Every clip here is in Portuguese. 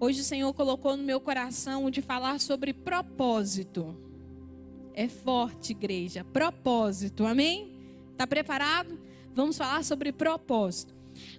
Hoje o Senhor colocou no meu coração de falar sobre propósito. É forte, igreja. Propósito, amém? Está preparado? Vamos falar sobre propósito.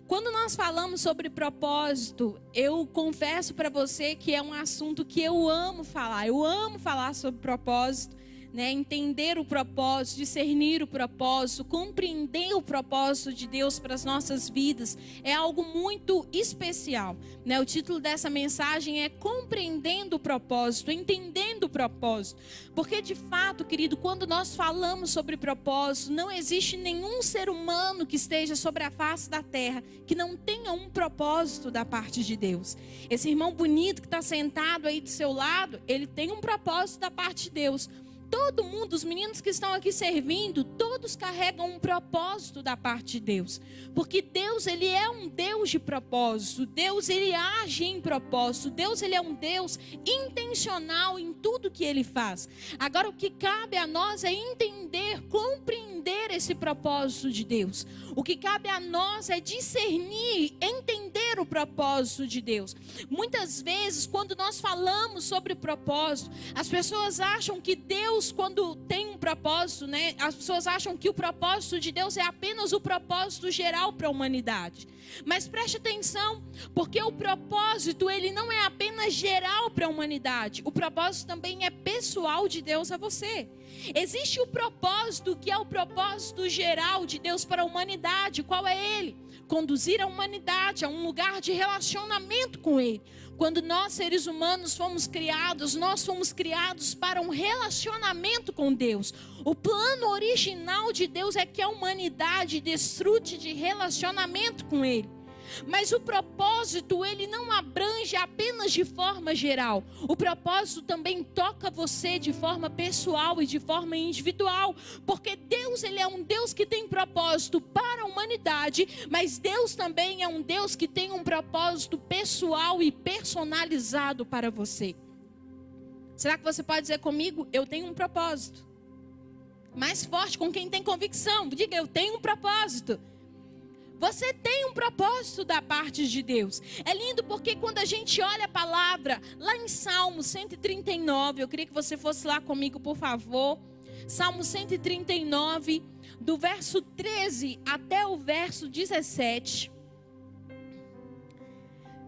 Quando nós falamos sobre propósito, eu confesso para você que é um assunto que eu amo falar. Eu amo falar sobre propósito. Entender o propósito, discernir o propósito, compreender o propósito de Deus para as nossas vidas é algo muito especial. O título dessa mensagem é Compreendendo o Propósito, Entendendo o Propósito. Porque de fato, querido, quando nós falamos sobre propósito, não existe nenhum ser humano que esteja sobre a face da terra que não tenha um propósito da parte de Deus. Esse irmão bonito que está sentado aí do seu lado, ele tem um propósito da parte de Deus. Todo mundo, os meninos que estão aqui servindo, todos carregam um propósito da parte de Deus. Porque Deus, ele é um Deus de propósito. Deus, ele age em propósito. Deus, ele é um Deus intencional em tudo que ele faz. Agora, o que cabe a nós é entender, compreender esse propósito de Deus. O que cabe a nós é discernir, entender o propósito de Deus. Muitas vezes, quando nós falamos sobre propósito, as pessoas acham que Deus, quando tem um propósito, as pessoas acham que o propósito de Deus é apenas o propósito geral para a humanidade. Mas preste atenção, porque o propósito, ele não é apenas geral para a humanidade. O propósito também é pessoal de Deus a você. Existe o propósito que é o propósito geral de Deus para a humanidade. Qual é ele? Conduzir a humanidade a um lugar de relacionamento com ele. Quando nós, seres humanos, fomos criados para um relacionamento com Deus. O plano original de Deus é que a humanidade desfrute de relacionamento com ele. Mas o propósito, ele não abrange apenas de forma geral. O propósito também toca você de forma pessoal e de forma individual. Porque Deus, ele é um Deus que tem propósito para a humanidade, mas Deus também é um Deus que tem um propósito pessoal e personalizado para você. Será que você pode dizer comigo? Eu tenho um propósito. Mais forte com quem tem convicção. Diga, eu tenho um propósito. Você tem um propósito da parte de Deus. É lindo porque quando a gente olha a palavra, lá em Salmo 139, eu queria que você fosse lá comigo, por favor. Salmo 139, do verso 13 até o verso 17.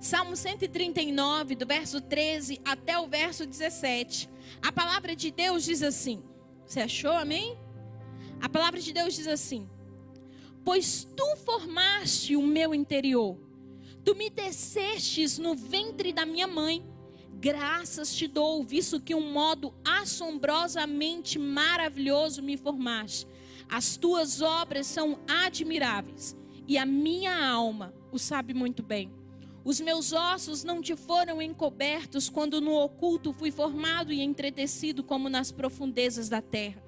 Salmo 139, do verso 13 até o verso 17. A palavra de Deus diz assim. Você achou, amém? A palavra de Deus diz assim: pois tu formaste o meu interior, tu me tecestes no ventre da minha mãe. Graças te dou, visto que um modo assombrosamente maravilhoso me formaste. As tuas obras são admiráveis, e a minha alma o sabe muito bem. Os meus ossos não te foram encobertos, quando no oculto fui formado e entretecido como nas profundezas da terra.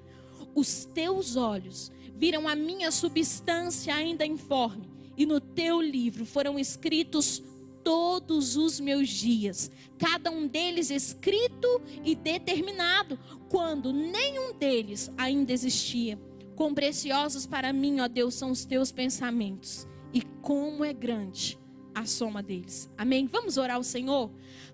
Os teus olhos viram a minha substância ainda informe, e no teu livro foram escritos todos os meus dias, cada um deles escrito e determinado, quando nenhum deles ainda existia. Quão preciosos para mim, ó Deus, são os teus pensamentos, e como é grande a soma deles. Amém? Vamos orar ao Senhor?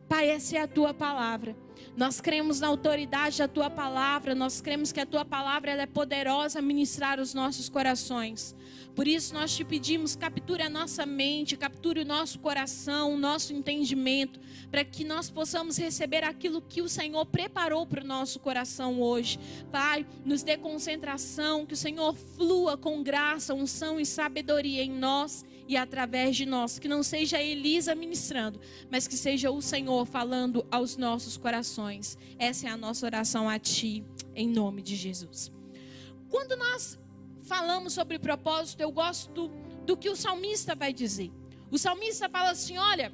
Pai, essa é a tua palavra. Nós cremos na autoridade da tua palavra. Nós cremos que a tua palavra, ela é poderosa a ministrar os nossos corações. Por isso nós te pedimos, capture a nossa mente, capture o nosso coração, o nosso entendimento, para que nós possamos receber aquilo que o Senhor preparou para o nosso coração hoje. Pai, nos dê concentração, que o Senhor flua com graça, unção e sabedoria em nós e através de nós. Que não seja Elisa ministrando, mas que seja o Senhor falando aos nossos corações. Essa é a nossa oração a Ti, em nome de Jesus. Quando nós falamos sobre propósito, eu gosto do que o salmista vai dizer. O salmista fala assim: olha,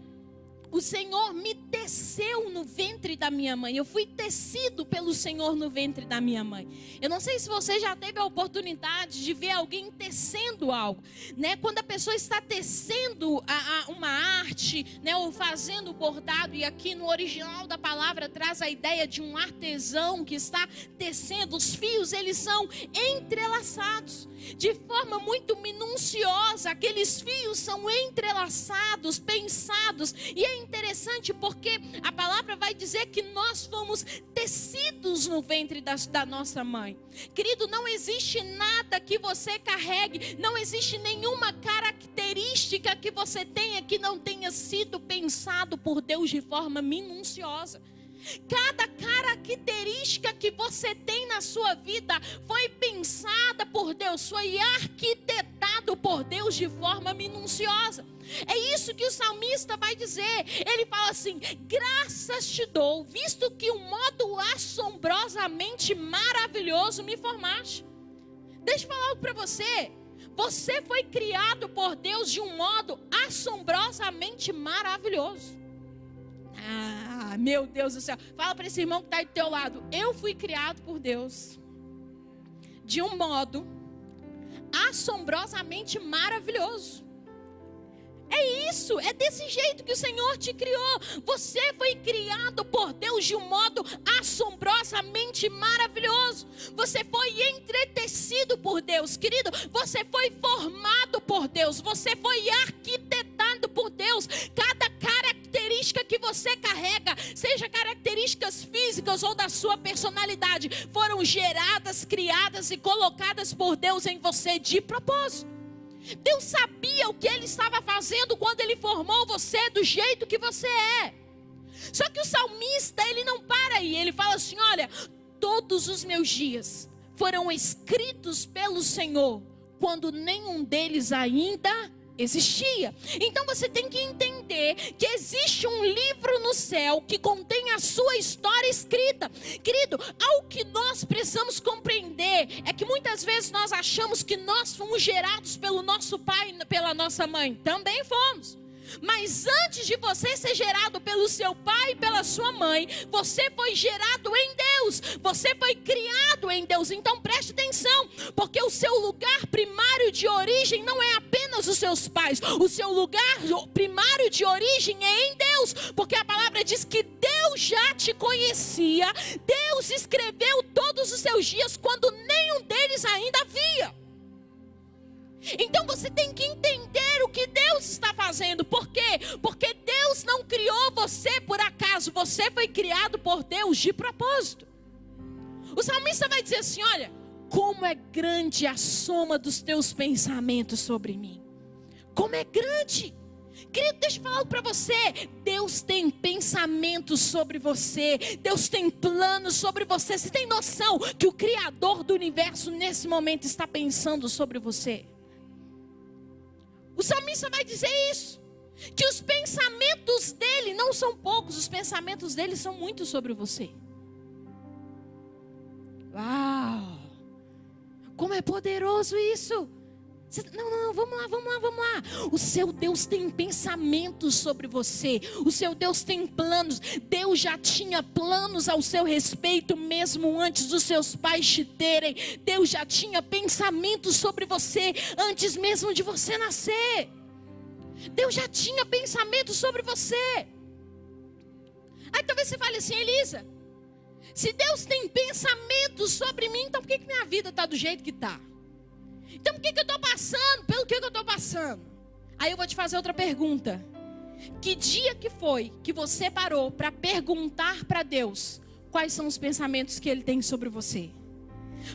o Senhor me teceu no ventre da minha mãe. Eu fui tecido pelo Senhor no ventre da minha mãe. Eu não sei se você já teve a oportunidade de ver alguém tecendo algo, né? Quando a pessoa está tecendo uma arte, né? Ou fazendo bordado, e aqui no original da palavra traz a ideia de um artesão que está tecendo. Os fios, eles são entrelaçados de forma muito minuciosa. Aqueles fios são entrelaçados, pensados, e é interessante porque a palavra vai dizer que nós fomos tecidos no ventre da nossa mãe. Querido, não existe nada que você carregue, não existe nenhuma característica que você tenha que não tenha sido pensado por Deus de forma minuciosa. Cada característica que você tem na sua vida foi pensada por Deus, foi arquitetado por Deus de forma minuciosa. É isso que o salmista vai dizer. Ele fala assim: graças te dou, visto que um modo assombrosamente maravilhoso me formaste. Deixa eu falar algo para você. Você foi criado por Deus de um modo assombrosamente maravilhoso. Ah, meu Deus do céu. Fala para esse irmão que está do teu lado: eu fui criado por Deus de um modo assombrosamente maravilhoso. É isso, é desse jeito que o Senhor te criou. Você foi criado por Deus de um modo assombrosamente maravilhoso. Você foi entretecido por Deus, querido. Você foi formado por Deus. Você foi arquitetado por Deus. Cada característica que você carrega, seja características físicas ou da sua personalidade, foram geradas, criadas e colocadas por Deus em você de propósito. Deus sabia o que Ele estava fazendo quando Ele formou você do jeito que você é. Só que o salmista, ele não para aí. Ele fala assim: olha, todos os meus dias foram escritos pelo Senhor, quando nenhum deles ainda existia. Então você tem que entender que existe um livro no céu que contém a sua história escrita. Querido, algo que nós precisamos compreender é que muitas vezes nós achamos que nós fomos gerados pelo nosso pai e pela nossa mãe. Também fomos. Mas antes de você ser gerado pelo seu pai e pela sua mãe, você foi gerado em Deus. Você foi criado em Deus. Então preste atenção, porque o seu lugar primário de origem não é apenas os seus pais. O seu lugar primário de origem é em Deus. Porque a palavra diz que Deus já te conhecia. Deus escreveu todos os seus dias quando nenhum deles ainda havia. Então você tem que entender o que Deus está fazendo. Por quê? Porque Deus não criou você por acaso. Você foi criado por Deus de propósito. O salmista vai dizer assim: olha, como é grande a soma dos teus pensamentos sobre mim. Como é grande. Querido, deixa eu falar algo para você. Deus tem pensamentos sobre você. Deus tem planos sobre você. Você tem noção que o Criador do universo nesse momento está pensando sobre você? O salmista vai dizer isso, que os pensamentos dele não são poucos, os pensamentos dele são muito sobre você. Uau! Como é poderoso isso! Não, vamos lá. O seu Deus tem pensamentos sobre você. O seu Deus tem planos. Deus já tinha planos ao seu respeito mesmo antes dos seus pais te terem. Deus já tinha pensamentos sobre você antes mesmo de você nascer. Deus já tinha pensamentos sobre você. Aí talvez você fale assim: Elisa, se Deus tem pensamentos sobre mim, então por que minha vida está do jeito que está? Então por que eu estou passando? Pelo que eu estou passando? Aí eu vou te fazer outra pergunta. Que dia que foi que você parou para perguntar para Deus quais são os pensamentos que Ele tem sobre você?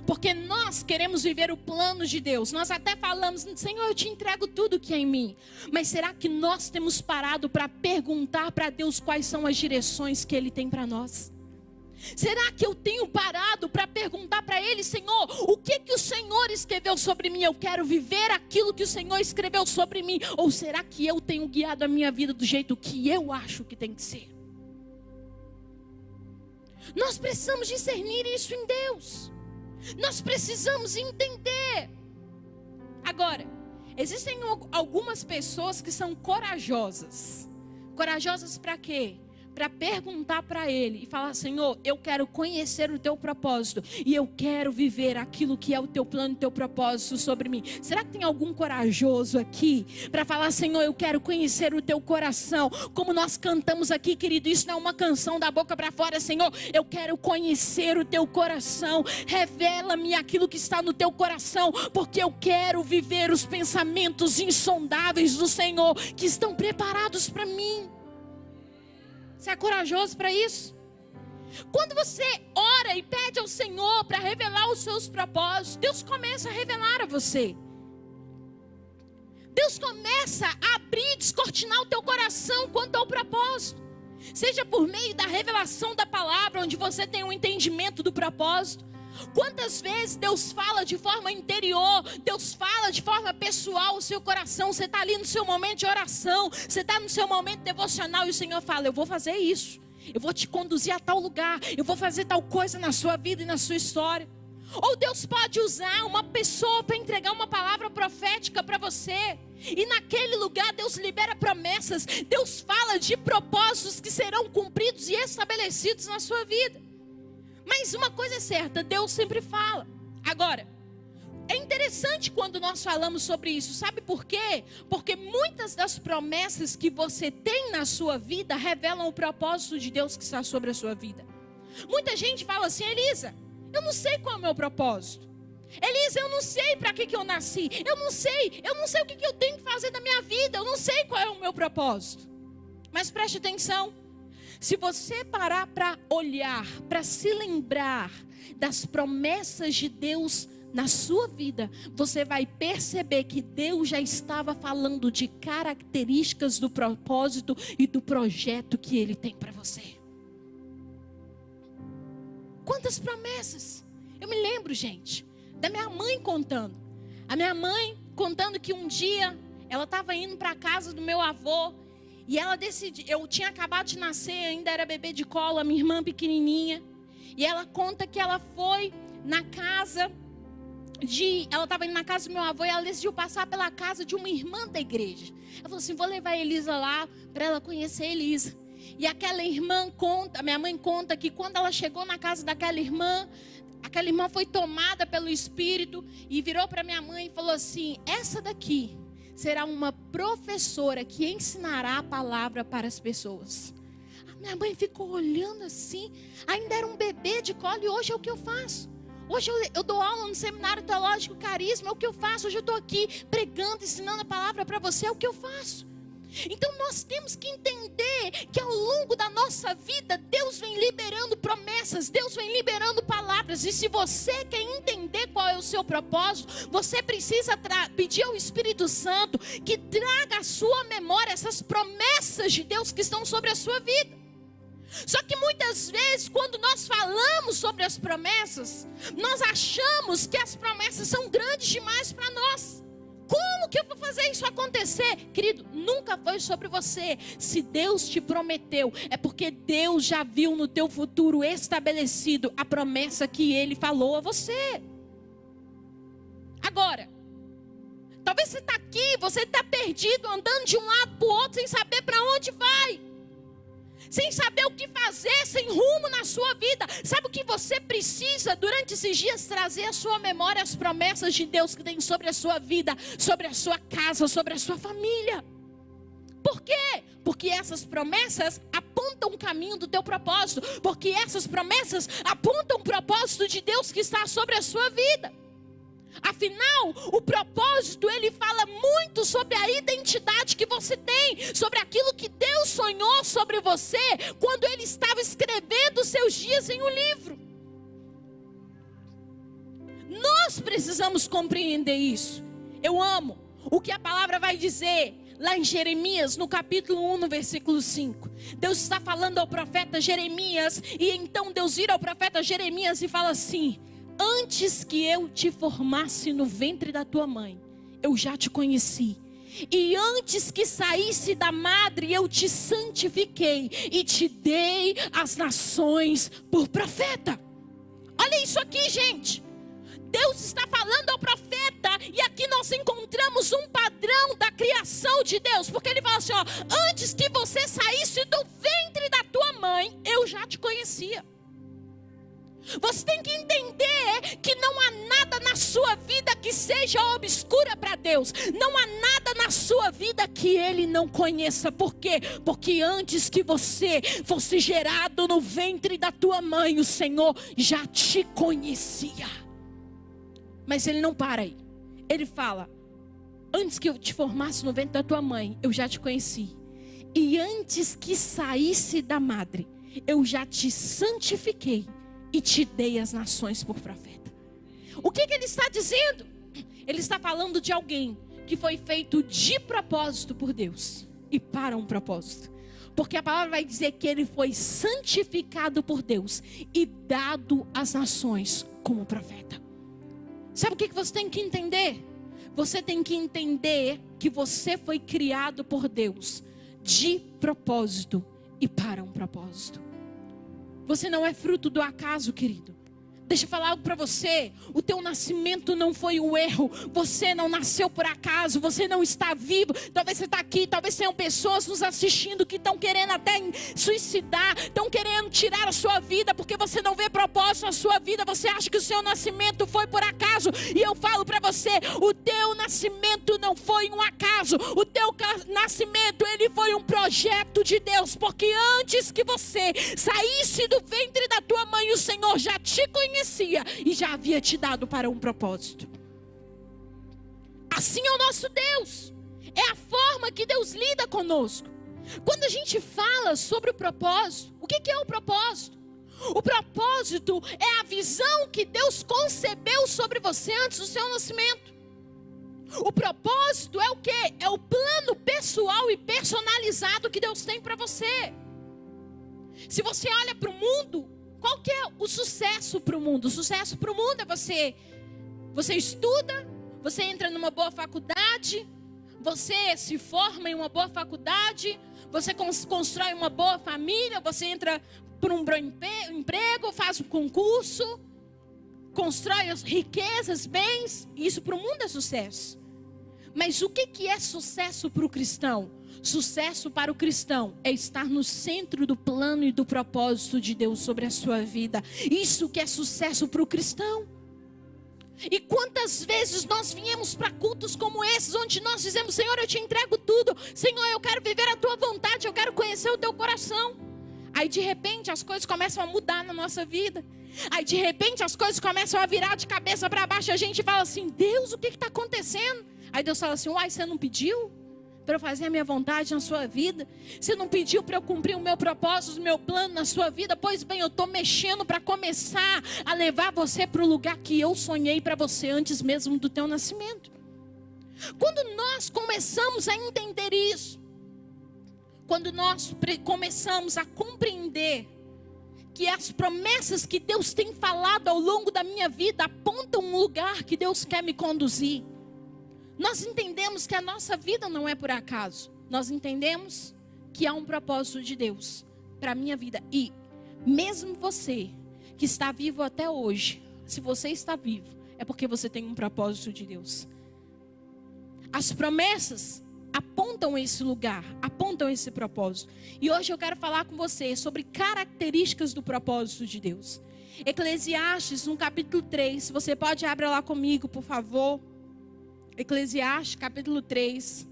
Porque nós queremos viver o plano de Deus. Nós até falamos: Senhor, eu te entrego tudo que é em mim. Mas será que nós temos parado para perguntar para Deus quais são as direções que Ele tem para nós? Será que eu tenho parado para perguntar para Ele: Senhor, o que o Senhor escreveu sobre mim? Eu quero viver aquilo que o Senhor escreveu sobre mim. Ou será que eu tenho guiado a minha vida do jeito que eu acho que tem que ser? Nós precisamos discernir isso em Deus. Nós precisamos entender. Agora, existem algumas pessoas que são corajosas. Corajosas para quê? Para perguntar para Ele e falar: Senhor, eu quero conhecer o Teu propósito e eu quero viver aquilo que é o Teu plano e o Teu propósito sobre mim. Será que tem algum corajoso aqui para falar: Senhor, eu quero conhecer o Teu coração? Como nós cantamos aqui, querido, isso não é uma canção da boca para fora. Senhor, eu quero conhecer o Teu coração. Revela-me aquilo que está no Teu coração, porque eu quero viver os pensamentos insondáveis do Senhor que estão preparados para mim. Você é corajoso para isso? Quando você ora e pede ao Senhor para revelar os seus propósitos, Deus começa a revelar a você. Deus começa a abrir, descortinar o teu coração quanto ao propósito. Seja por meio da revelação da palavra, onde você tem um entendimento do propósito. Quantas vezes Deus fala de forma interior, Deus fala de forma pessoal o seu coração. Você está ali no seu momento de oração, você está no seu momento devocional e o Senhor fala: eu vou fazer isso, eu vou te conduzir a tal lugar, eu vou fazer tal coisa na sua vida e na sua história. Ou Deus pode usar uma pessoa para entregar uma palavra profética para você. E naquele lugar Deus libera promessas. Deus fala de propósitos que serão cumpridos e estabelecidos na sua vida. Mas uma coisa é certa, Deus sempre fala. Agora, é interessante quando nós falamos sobre isso. Sabe por quê? Porque muitas das promessas que você tem na sua vida revelam o propósito de Deus que está sobre a sua vida. Muita gente fala assim: Elisa, eu não sei qual é o meu propósito. Elisa, eu não sei para que eu nasci. Eu não sei o que eu tenho que fazer da minha vida. Eu não sei qual é o meu propósito. Mas preste atenção. Se você parar para olhar, para se lembrar das promessas de Deus na sua vida, você vai perceber que Deus já estava falando de características do propósito e do projeto que Ele tem para você. Quantas promessas! Eu me lembro, gente, da minha mãe contando. A minha mãe contando que um dia ela estava indo para a casa do meu avô. E ela decidiu, eu tinha acabado de nascer, ainda era bebê de colo, a minha irmã pequenininha. E ela conta que ela foi na casa ela estava indo na casa do meu avô e ela decidiu passar pela casa de uma irmã da igreja. Ela falou assim: vou levar a Elisa lá para ela conhecer a Elisa. E aquela irmã conta, minha mãe conta que quando ela chegou na casa daquela irmã, aquela irmã foi tomada pelo Espírito e virou para minha mãe e falou assim: essa daqui será uma professora que ensinará a palavra para as pessoas. A minha mãe ficou olhando assim, ainda era um bebê de colo e hoje é o que eu faço. Hoje eu dou aula no Seminário Teológico Carisma, é o que eu faço. Hoje eu estou aqui pregando, ensinando a palavra para você, é o que eu faço. Então nós temos que entender que ao longo da nossa vida, Deus vem liberando promessas, Deus vem liberando palavras. E se você quer entender qual é o seu propósito, você precisa pedir ao Espírito Santo que traga à sua memória essas promessas de Deus que estão sobre a sua vida. Só que muitas vezes, quando nós falamos sobre as promessas, nós achamos que as promessas são grandes demais para nós. Como que eu vou fazer isso acontecer? Querido, nunca foi sobre você. Se Deus te prometeu, é porque Deus já viu no teu futuro estabelecido a promessa que Ele falou a você. Agora, talvez você está aqui, você está perdido, andando de um lado para o outro, sem saber para onde vai. Sem saber o que fazer, sem rumo na sua vida. Sabe o que você precisa durante esses dias? Trazer à sua memória as promessas de Deus que tem sobre a sua vida, sobre a sua casa, sobre a sua família. Por quê? Porque essas promessas apontam o caminho do teu propósito. Porque essas promessas apontam o propósito de Deus que está sobre a sua vida. Afinal, o propósito, ele fala muito sobre a identidade que você tem, sobre aquilo que Deus sonhou sobre você, quando Ele estava escrevendo os seus dias em um livro. Nós precisamos compreender isso. Eu amo o que a palavra vai dizer lá em Jeremias, no capítulo 1, no versículo 5. Deus está falando ao profeta Jeremias, e então Deus vira ao profeta Jeremias e fala assim: antes que eu te formasse no ventre da tua mãe, eu já te conheci. E antes que saísse da madre, eu te santifiquei e te dei as nações por profeta. Olha isso aqui, gente. Deus está falando ao profeta, e aqui nós encontramos um padrão da criação de Deus, porque Ele fala assim: ó, antes que você saísse do ventre da tua mãe, eu já te conhecia. Você tem que entender que não há nada na sua vida que seja obscura para Deus. Não há nada na sua vida que Ele não conheça. Por quê? Porque antes que você fosse gerado no ventre da tua mãe, o Senhor já te conhecia. Mas Ele não para aí. Ele fala: antes que eu te formasse no ventre da tua mãe, eu já te conheci. E antes que saísse da madre, eu já te santifiquei e te dei as nações por profeta. O que ele está dizendo? Ele está falando de alguém que foi feito de propósito por Deus e para um propósito. Porque a palavra vai dizer que ele foi santificado por Deus e dado às nações como profeta. Sabe o que você tem que entender? Você tem que entender que você foi criado por Deus de propósito e para um propósito. Você não é fruto do acaso, querido. Deixa eu falar algo para você. O teu nascimento não foi o erro. Você não nasceu por acaso. Você não está vivo. Talvez você está aqui. Talvez tenham pessoas nos assistindo que estão querendo até suicidar. Estão querendo tirar a sua vida porque você não vê propósito na sua vida. Você acha que o seu nascimento foi por acaso. E eu falo para você, o teu nascimento não foi um acaso. O teu nascimento, ele foi um projeto de Deus. Porque antes que você saísse do ventre da tua mãe, o Senhor já te conhecia e já havia te dado para um propósito. Assim é o nosso Deus. É a forma que Deus lida conosco. Quando a gente fala sobre o propósito, o que é o propósito? O propósito é a visão que Deus concebeu sobre você antes do seu nascimento. O propósito é o quê? É o plano pessoal e personalizado que Deus tem para você. Se você olha para o mundo, qual que é o sucesso para o mundo? O sucesso para o mundo é você estuda, você entra numa boa faculdade, você se forma em uma boa faculdade, você constrói uma boa família, você entra por um bom emprego, faz um concurso, constrói as riquezas, bens. Isso para o mundo é sucesso. Mas o que é sucesso para o cristão? Sucesso para o cristão é estar no centro do plano e do propósito de Deus sobre a sua vida. Isso que é sucesso para o cristão. E quantas vezes nós viemos para cultos como esses, onde nós dizemos: Senhor, eu te entrego tudo. Senhor, eu quero viver a tua vontade, eu quero conhecer o teu coração. Aí de repente as coisas começam a mudar na nossa vida. Aí de repente as coisas começam a virar de cabeça para baixo. A gente fala assim: Deus, o que está acontecendo? Aí Deus fala assim: uai, você não pediu para eu fazer a minha vontade na sua vida? Você não pediu para eu cumprir o meu propósito, o meu plano na sua vida? Pois bem, eu estou mexendo para começar a levar você para o lugar que eu sonhei para você antes mesmo do teu nascimento. Quando nós começamos a entender isso, quando nós começamos a compreender que as promessas que Deus tem falado ao longo da minha vida apontam um lugar que Deus quer me conduzir, nós entendemos que a nossa vida não é por acaso. Nós entendemos que há um propósito de Deus para a minha vida. E mesmo você que está vivo até hoje, se você está vivo, é porque você tem um propósito de Deus. As promessas apontam esse lugar, apontam esse propósito. E hoje eu quero falar com você sobre características do propósito de Deus. Eclesiastes, no capítulo 3, você pode abrir lá comigo, por favor. Eclesiastes, capítulo 3.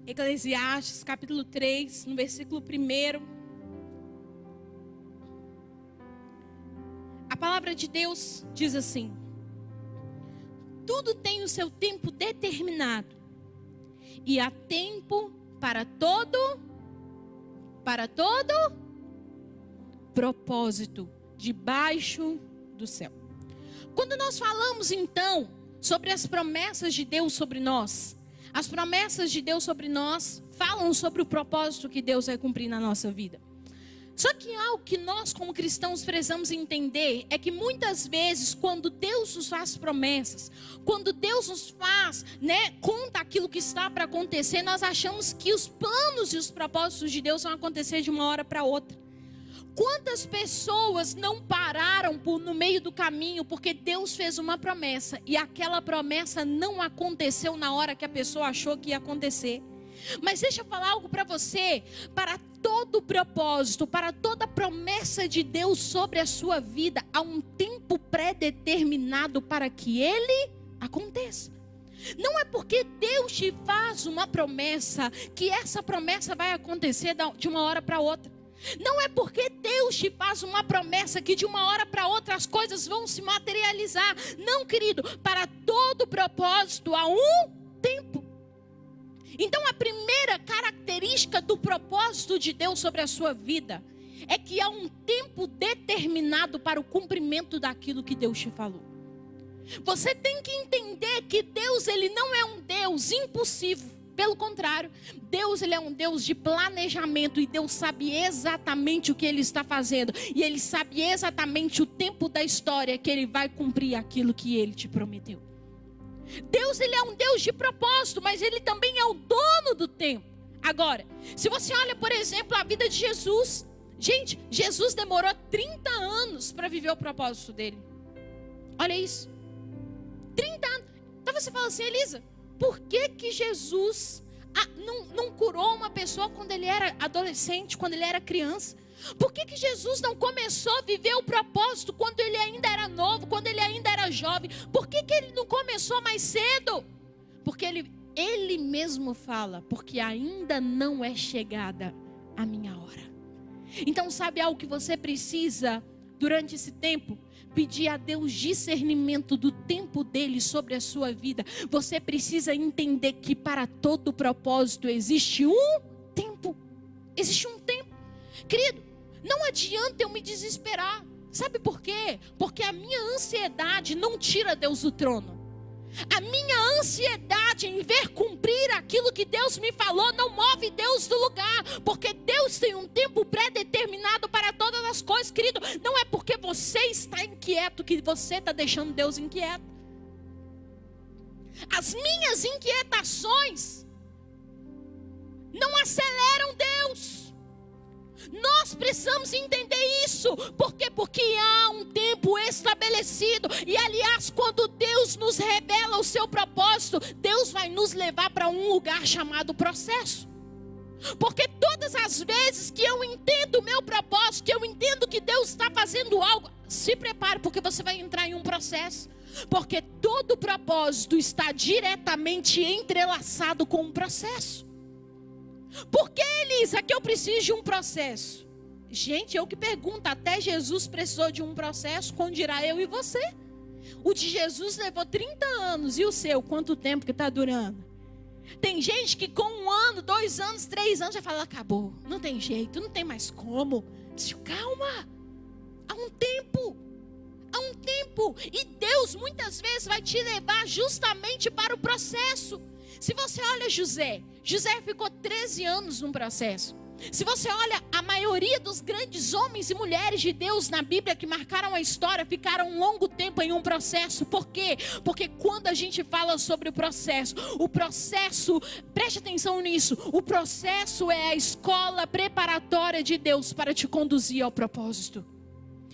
Eclesiastes, capítulo 3, no versículo 1. A palavra de Deus diz assim: tudo tem o seu tempo determinado, e há tempo para todo propósito debaixo do céu. Quando nós falamos então sobre as promessas de Deus sobre nós, as promessas de Deus sobre nós falam sobre o propósito que Deus vai cumprir na nossa vida. Só que algo que nós como cristãos precisamos entender é que muitas vezes quando Deus nos faz promessas, quando Deus nos faz, conta aquilo que está para acontecer, nós achamos que os planos e os propósitos de Deus vão acontecer de uma hora para outra. Quantas pessoas não pararam no meio do caminho porque Deus fez uma promessa e aquela promessa não aconteceu na hora que a pessoa achou que ia acontecer? Mas deixa eu falar algo para você. Para todo propósito, para toda promessa de Deus sobre a sua vida, há um tempo pré-determinado para que ele aconteça. Não é porque Deus te faz uma promessa que essa promessa vai acontecer de uma hora para outra. Não é porque Deus te faz uma promessa que de uma hora para outra as coisas vão se materializar. Não, querido, para todo propósito há um tempo. Então a primeira característica do propósito de Deus sobre a sua vida é que há um tempo determinado para o cumprimento daquilo que Deus te falou. Você tem que entender que Deus, ele não é um Deus impulsivo. Pelo contrário, Deus, ele é um Deus de planejamento, e Deus sabe exatamente o que ele está fazendo, e ele sabe exatamente o tempo da história que ele vai cumprir aquilo que ele te prometeu. Deus, ele é um Deus de propósito, mas ele também é o dono do tempo. Agora, se você olha, por exemplo, a vida de Jesus, gente, Jesus demorou 30 anos para viver o propósito dele. Olha isso, 30 anos. Então você fala assim, Elisa, por que Jesus não curou uma pessoa quando ele era adolescente, quando ele era criança? Por que Jesus não começou a viver o propósito quando ele ainda era novo, quando ele ainda era jovem? Por que ele não começou mais cedo? Porque ele mesmo fala, porque ainda não é chegada a minha hora. Então sabe algo que você precisa durante esse tempo? Pedir a Deus discernimento do tempo dele sobre a sua vida. Você precisa entender que para todo propósito existe um tempo. Existe um tempo. Querido, não adianta eu me desesperar. Sabe por quê? Porque a minha ansiedade não tira Deus do trono. A minha ansiedade em ver cumprir aquilo que Deus me falou não move Deus do lugar, porque Deus tem um tempo pré-determinado para todas as coisas, querido. Não é porque você está inquieto que você está deixando Deus inquieto. As minhas inquietações não aceleram Deus. Nós precisamos entender isso. Por quê? Porque há um tempo estabelecido. E aliás, quando Deus nos revela o seu propósito, Deus vai nos levar para um lugar chamado processo. Porque todas as vezes que eu entendo o meu propósito, que eu entendo que Deus está fazendo algo, se prepare, porque você vai entrar em um processo. Porque todo propósito está diretamente entrelaçado com um processo. Por que, Elisa, que eu preciso de um processo? Gente, eu que pergunto, até Jesus precisou de um processo, quando dirá eu e você? O de Jesus levou 30 anos, e o seu, quanto tempo que está durando? Tem gente que com 1 ano, 2 anos, 3 anos já fala, acabou, não tem jeito, não tem mais como. Calma, há um tempo. Há um tempo, e Deus muitas vezes vai te levar justamente para o processo. Se você olha José ficou 13 anos num processo. Se você olha a maioria dos grandes homens e mulheres de Deus na Bíblia que marcaram a história, ficaram um longo tempo em um processo. Por quê? Porque quando a gente fala sobre o processo, preste atenção nisso, o processo é a escola preparatória de Deus para te conduzir ao propósito.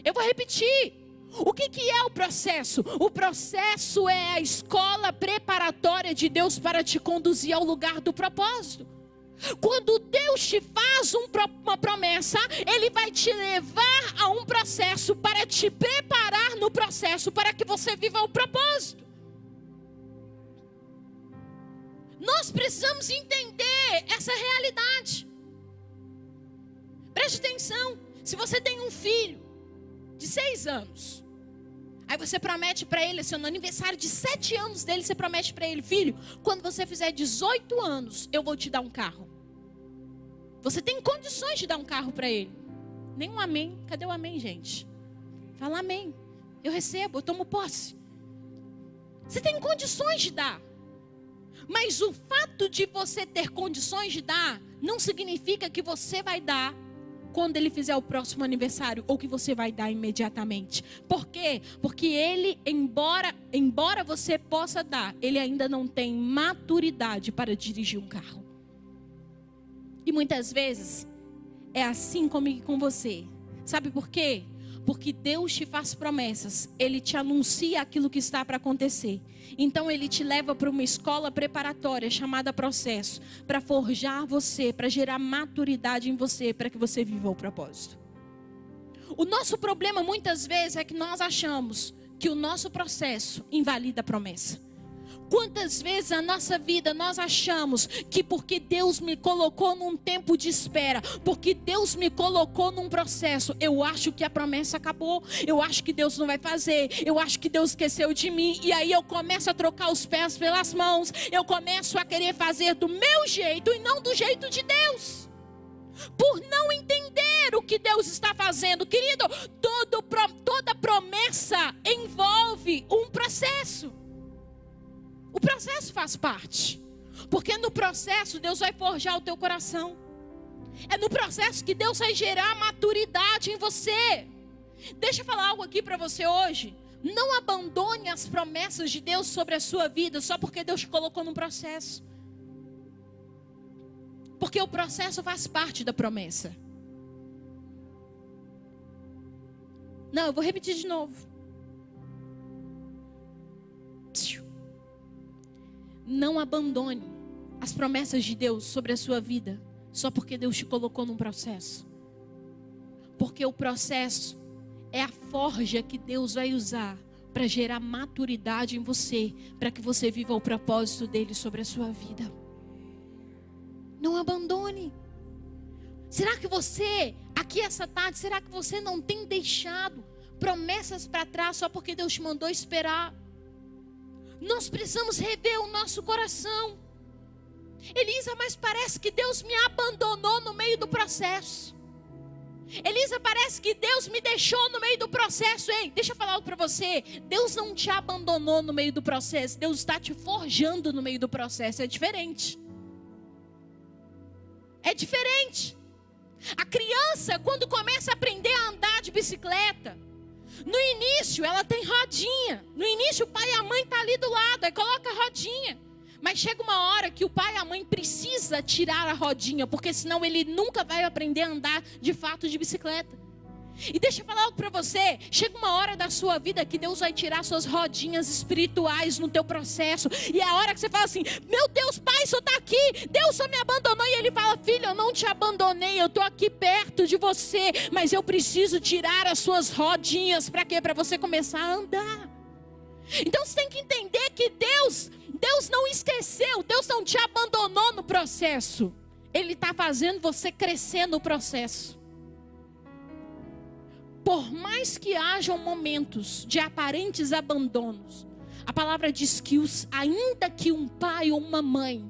Eu vou repetir. O que é o processo? O processo é a escola preparatória de Deus para te conduzir ao lugar do propósito. Quando Deus te faz uma promessa, Ele vai te levar a um processo para te preparar no processo para que você viva o propósito. Nós precisamos entender essa realidade. Preste atenção. Se você tem um filho de 6 anos, aí você promete para ele, assim, no aniversário de 7 anos dele, você promete para ele, filho, quando você fizer 18 anos, eu vou te dar um carro. Você tem condições de dar um carro para ele? Nem um amém. Cadê o amém, gente? Fala amém. Eu recebo, eu tomo posse. Você tem condições de dar. Mas o fato de você ter condições de dar, não significa que você vai dar quando ele fizer o próximo aniversário, ou que você vai dar imediatamente. Por quê? Porque ele, embora você possa dar, ele ainda não tem maturidade para dirigir um carro. E muitas vezes é assim comigo e com você. Sabe por quê? Porque Deus te faz promessas, Ele te anuncia aquilo que está para acontecer. Então Ele te leva para uma escola preparatória chamada processo, para forjar você, para gerar maturidade em você, para que você viva o propósito. O nosso problema muitas vezes é que nós achamos que o nosso processo invalida a promessa. Quantas vezes na nossa vida nós achamos que porque Deus me colocou num tempo de espera, porque Deus me colocou num processo, eu acho que a promessa acabou, eu acho que Deus não vai fazer, eu acho que Deus esqueceu de mim, e aí eu começo a trocar os pés pelas mãos, eu começo a querer fazer do meu jeito e não do jeito de Deus, por não entender o que Deus está fazendo. Querido, toda promessa envolve um processo. O processo faz parte, porque no processo Deus vai forjar o teu coração. É no processo que Deus vai gerar maturidade em você. Deixa eu falar algo aqui para você hoje. Não abandone as promessas de Deus sobre a sua vida só porque Deus te colocou num processo. Porque o processo faz parte da promessa. Não, eu vou repetir de novo. Não abandone as promessas de Deus sobre a sua vida só porque Deus te colocou num processo. Porque o processo é a forja que Deus vai usar para gerar maturidade em você, para que você viva o propósito dele sobre a sua vida. Não abandone. Será que você, aqui essa tarde, será que você não tem deixado promessas para trás só porque Deus te mandou esperar? Nós precisamos rever o nosso coração. Elisa, mas parece que Deus me abandonou no meio do processo. Elisa, parece que Deus me deixou no meio do processo. Ei, deixa eu falar algo para você. Deus não te abandonou no meio do processo. Deus está te forjando no meio do processo. É diferente. É diferente. A criança, quando começa a aprender a andar de bicicleta, no início ela tem rodinha. No início o pai e a mãe estão ali do lado, aí coloca a rodinha. Mas chega uma hora que o pai e a mãe precisam tirar a rodinha, porque senão ele nunca vai aprender a andar de fato de bicicleta. E deixa eu falar algo para você. Chega uma hora da sua vida que Deus vai tirar suas rodinhas espirituais no teu processo. E é a hora que você fala assim: meu Deus, pai, só está aqui. Deus só me abandonou. E ele fala: filho, eu não te abandonei. Eu estou aqui perto de você. Mas eu preciso tirar as suas rodinhas. Para quê? Para você começar a andar. Então você tem que entender que Deus não esqueceu. Deus não te abandonou no processo. Ele está fazendo você crescer no processo. Por mais que hajam momentos de aparentes abandonos, a palavra diz que ainda que um pai ou uma mãe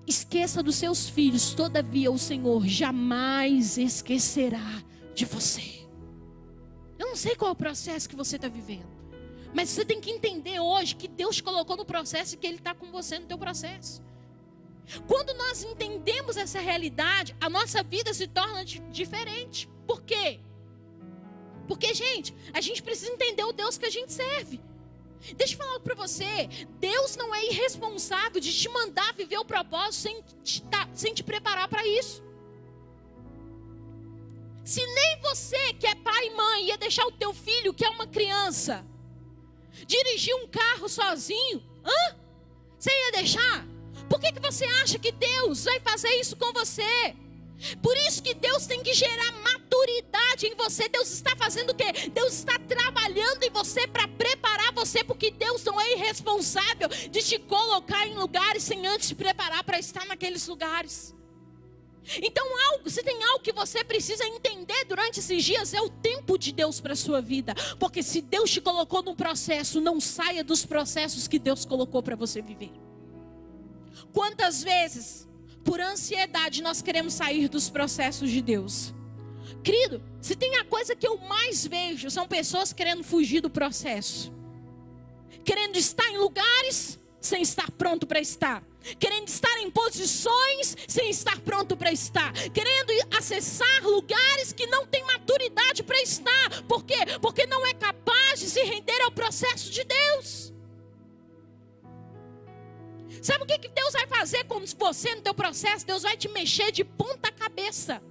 esqueça dos seus filhos, todavia o Senhor jamais esquecerá de você. Eu não sei qual é o processo que você está vivendo, mas você tem que entender hoje que Deus te colocou no processo e que Ele está com você no teu processo. Quando nós entendemos essa realidade, a nossa vida se torna diferente. Por quê? Porque, gente, a gente precisa entender o Deus que a gente serve. Deixa eu falar algo para você. Deus não é irresponsável de te mandar viver o propósito sem te preparar para isso. Se nem você, que é pai e mãe, ia deixar o teu filho, que é uma criança, dirigir um carro sozinho, você ia deixar? Por que você acha que Deus vai fazer isso com você? Por isso que Deus tem que gerar maturidade em você. Deus está fazendo o quê? Deus está trabalhando em você para preparar você, porque Deus não é irresponsável de te colocar em lugares sem antes te preparar para estar naqueles lugares. Então se tem algo que você precisa entender durante esses dias, é o tempo de Deus para a sua vida. Porque se Deus te colocou num processo, não saia dos processos que Deus colocou para você viver. Quantas vezes, por ansiedade, nós queremos sair dos processos de Deus? Querido, se tem a coisa que eu mais vejo, são pessoas querendo fugir do processo, querendo estar em lugares sem estar pronto para estar, querendo estar em posições sem estar pronto para estar, querendo acessar lugares que não tem maturidade para estar. Por quê? Porque não é capaz de se render ao processo de Deus. Sabe o que Deus vai fazer com você no teu processo? Deus vai te mexer de ponta cabeça.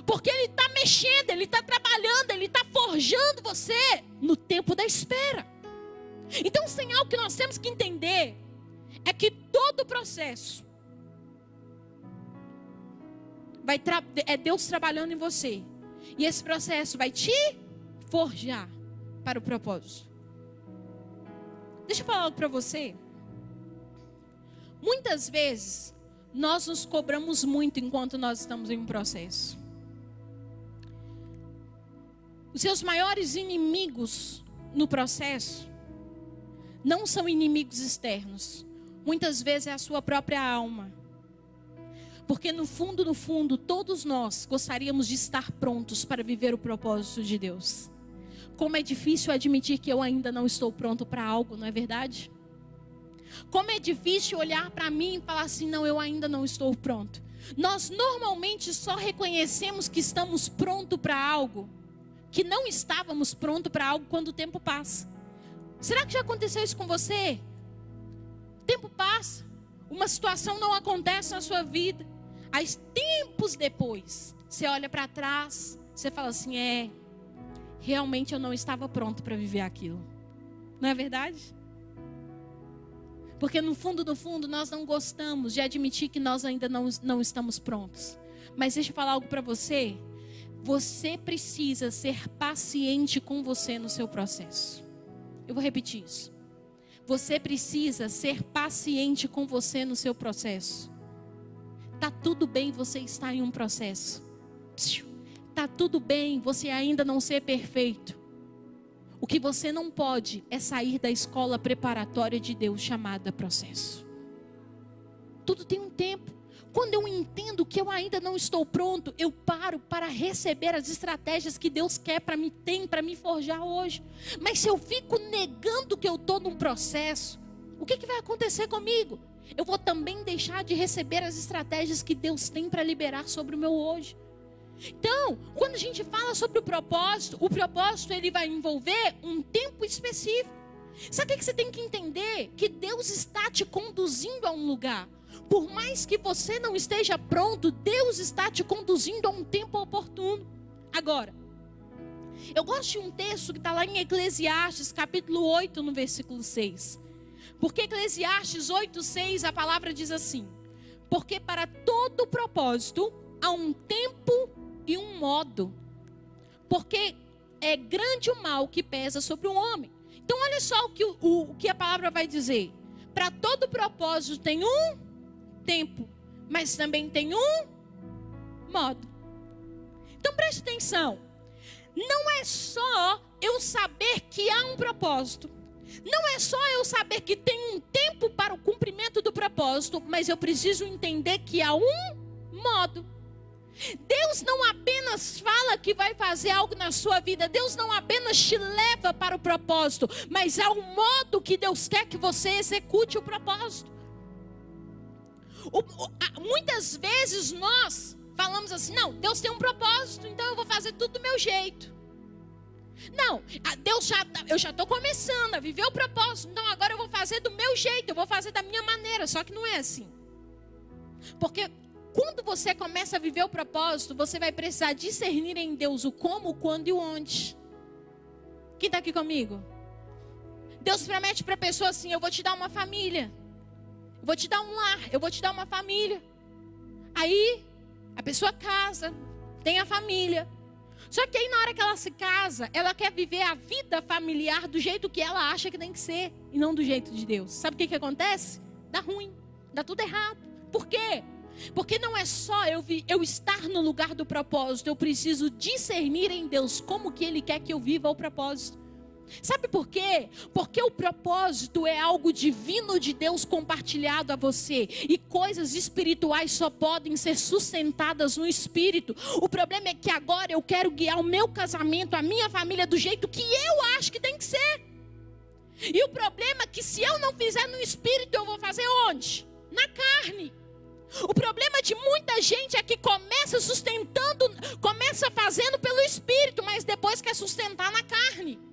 Porque Ele está mexendo, Ele está trabalhando, Ele está forjando você no tempo da espera. Então, tem algo que nós temos que entender, é que todo o processo é Deus trabalhando em você. E esse processo vai te forjar para o propósito. Deixa eu falar algo para você. Muitas vezes, nós nos cobramos muito enquanto nós estamos em um processo. Os seus maiores inimigos no processo não são inimigos externos. Muitas vezes é a sua própria alma. Porque no fundo, todos nós gostaríamos de estar prontos para viver o propósito de Deus. Como é difícil admitir que eu ainda não estou pronto para algo, não é verdade? Como é difícil olhar para mim e falar assim, não, eu ainda não estou pronto. Nós normalmente só reconhecemos que estamos prontos para algo, que não estávamos prontos para algo quando o tempo passa. Será que já aconteceu isso com você? O tempo passa, uma situação não acontece na sua vida. Aí, tempos depois, você olha para trás, você fala assim, realmente eu não estava pronto para viver aquilo. Não é verdade? Porque no fundo, nós não gostamos de admitir que nós ainda não estamos prontos. Mas deixa eu falar algo para você. Você precisa ser paciente com você no seu processo. Eu vou repetir isso. Você precisa ser paciente com você no seu processo. Tá tudo bem você estar em um processo. Tá tudo bem você ainda não ser perfeito. O que você não pode é sair da escola preparatória de Deus chamada processo. Tudo tem um tempo. Quando eu entendo que eu ainda não estou pronto, eu paro para receber as estratégias que Deus quer para me forjar hoje. Mas se eu fico negando que eu estou num processo, o que vai acontecer comigo? Eu vou também deixar de receber as estratégias que Deus tem para liberar sobre o meu hoje. Então, quando a gente fala sobre o propósito ele vai envolver um tempo específico. Sabe o que você tem que entender? Que Deus está te conduzindo a um lugar. Por mais que você não esteja pronto, Deus está te conduzindo a um tempo oportuno. Agora, eu gosto de um texto que está lá em Eclesiastes, capítulo 8, no versículo 6. Porque Eclesiastes 8:6, a palavra diz assim: porque para todo propósito há um tempo e um modo. Porque é grande o mal que pesa sobre o homem. Então olha só o que a palavra vai dizer. Para todo propósito tem um tempo, mas também tem um modo. Então preste atenção. Não é só eu saber que há um propósito. Não é só eu saber que tem um tempo para o cumprimento do propósito, mas eu preciso entender que há um modo. Deus não apenas fala que vai fazer algo na sua vida, Deus não apenas te leva para o propósito, mas há um modo que Deus quer que você execute o propósito. Muitas vezes nós falamos assim, não, Deus tem um propósito, então eu vou fazer tudo do meu jeito. Não, eu já estou começando a viver o propósito, então agora eu vou fazer do meu jeito, eu vou fazer da minha maneira, só que não é assim. Porque quando você começa a viver o propósito, você vai precisar discernir em Deus o como, o quando e o onde. Quem está aqui comigo? Deus promete para a pessoa assim, eu vou te dar uma família. Eu vou te dar um lar, eu vou te dar uma família. Aí, a pessoa casa, tem a família. Só que aí na hora que ela se casa, ela quer viver a vida familiar do jeito que ela acha que tem que ser. E não do jeito de Deus. Sabe o que acontece? Dá ruim, dá tudo errado. Por quê? Porque não é só eu estar no lugar do propósito. Eu preciso discernir em Deus como que Ele quer que eu viva o propósito. Sabe por quê? Porque o propósito é algo divino de Deus compartilhado a você. E coisas espirituais só podem ser sustentadas no Espírito. O problema é que agora eu quero guiar o meu casamento, a minha família do jeito que eu acho que tem que ser. E o problema é que se eu não fizer no Espírito, eu vou fazer onde? Na carne. O problema de muita gente é que começa fazendo pelo Espírito, mas depois quer sustentar na carne.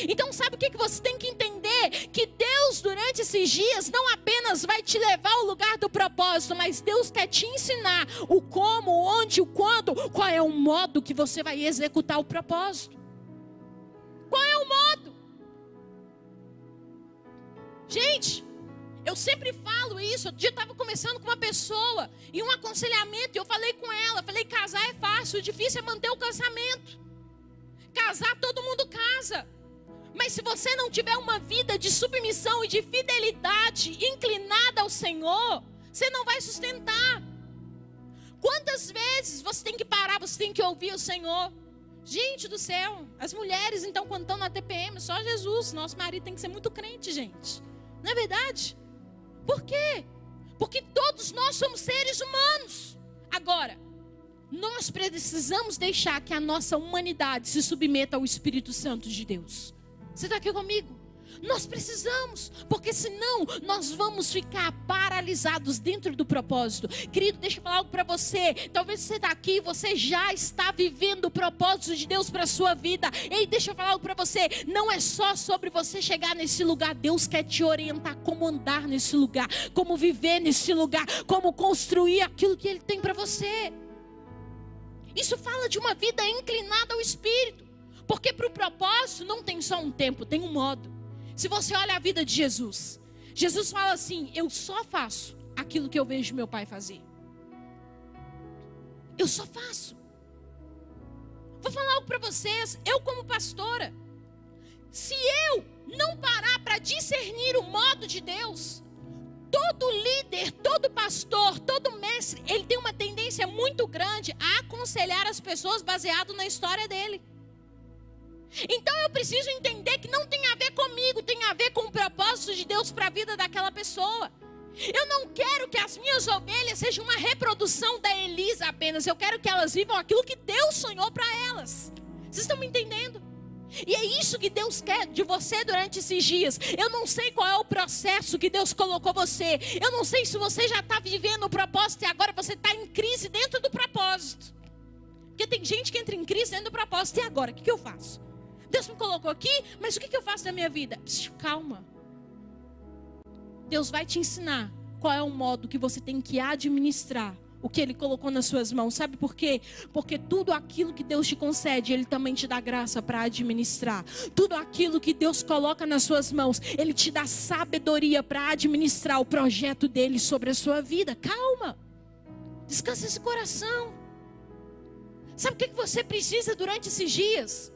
Então sabe o que você tem que entender? Que Deus durante esses dias não apenas vai te levar ao lugar do propósito, mas Deus quer te ensinar o como, o onde, o quando, qual é o modo que você vai executar o propósito. Qual é o modo? Gente, eu sempre falo isso. Outro dia eu estava conversando com uma pessoa em um aconselhamento e eu falei com ela, falei, casar é fácil, o difícil é manter o casamento. Casar todo mundo casa. Mas se você não tiver uma vida de submissão e de fidelidade inclinada ao Senhor, você não vai sustentar. Quantas vezes você tem que parar, você tem que ouvir o Senhor? Gente do céu, as mulheres então quando estão na TPM, só Jesus, nosso marido tem que ser muito crente, gente. Não é verdade? Por quê? Porque todos nós somos seres humanos. Agora, nós precisamos deixar que a nossa humanidade se submeta ao Espírito Santo de Deus. Você está aqui comigo? Nós precisamos, porque senão nós vamos ficar paralisados dentro do propósito. Querido, deixa eu falar algo para você. Talvez você está aqui, você já está vivendo o propósito de Deus para a sua vida. Ei, deixa eu falar algo para você. Não é só sobre você chegar nesse lugar. Deus quer te orientar como andar nesse lugar, como viver nesse lugar, como construir aquilo que Ele tem para você. Isso fala de uma vida inclinada ao Espírito. Porque para o propósito não tem só um tempo, tem um modo. Se você olha a vida de Jesus, Jesus fala assim: eu só faço aquilo que eu vejo meu pai fazer. Eu só faço. Vou falar algo para vocês, eu como pastora, se eu não parar para discernir o modo de Deus, todo líder, todo pastor, todo mestre, ele tem uma tendência muito grande a aconselhar as pessoas baseado na história dele. Então eu preciso entender que não tem a ver comigo, tem a ver com o propósito de Deus para a vida daquela pessoa. Eu não quero que as minhas ovelhas sejam uma reprodução da Elisa apenas. Eu quero que elas vivam aquilo que Deus sonhou para elas. Vocês estão me entendendo? E é isso que Deus quer de você durante esses dias. Eu não sei qual é o processo que Deus colocou você. Eu não sei se você já está vivendo o propósito e agora você está em crise dentro do propósito. Porque tem gente que entra em crise dentro do propósito. E agora, o que eu faço? Deus me colocou aqui, mas o que eu faço da minha vida? Calma. Deus vai te ensinar qual é o modo que você tem que administrar o que Ele colocou nas suas mãos. Sabe por quê? Porque tudo aquilo que Deus te concede, Ele também te dá graça para administrar. Tudo aquilo que Deus coloca nas suas mãos, Ele te dá sabedoria para administrar o projeto dEle sobre a sua vida. Calma. Descansa esse coração. Sabe o que você precisa durante esses dias?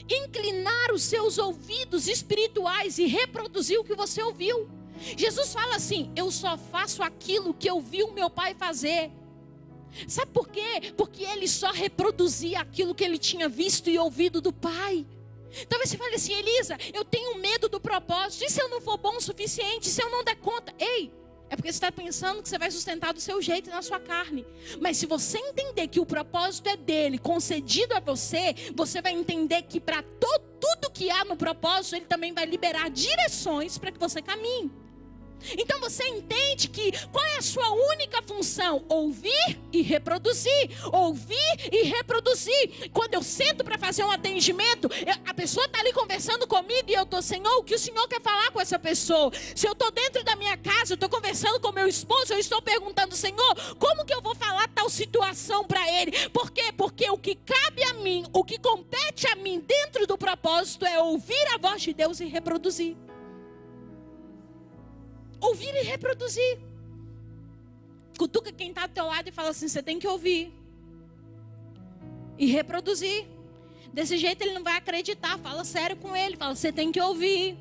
Inclinar os seus ouvidos espirituais e reproduzir o que você ouviu. Jesus fala assim: eu só faço aquilo que eu vi o meu pai fazer. Sabe por quê? Porque ele só reproduzia aquilo que ele tinha visto e ouvido do pai. Talvez você fale assim: Elisa, eu tenho medo do propósito. E se eu não for bom o suficiente? E se eu não der conta? Ei, é porque você está pensando que você vai sustentar do seu jeito na sua carne. Mas se você entender que o propósito é dele, concedido a você, você vai entender que para tudo que há no propósito, ele também vai liberar direções para que você caminhe. Então você entende que qual é a sua única função? Ouvir e reproduzir. Ouvir e reproduzir. Quando eu sento para fazer um atendimento, a pessoa está ali conversando comigo e eu estou: Senhor, o que o Senhor quer falar com essa pessoa? Se eu estou dentro da minha casa, eu estou conversando com meu esposo, eu estou perguntando: Senhor, como que eu vou falar tal situação para ele? Por quê? Porque o que cabe a mim, o que compete a mim dentro do propósito é ouvir a voz de Deus e reproduzir. Ouvir e reproduzir. Cutuca quem está ao teu lado e fala assim: você tem que ouvir e reproduzir. Desse jeito ele não vai acreditar. Fala sério com ele. Fala: você tem que ouvir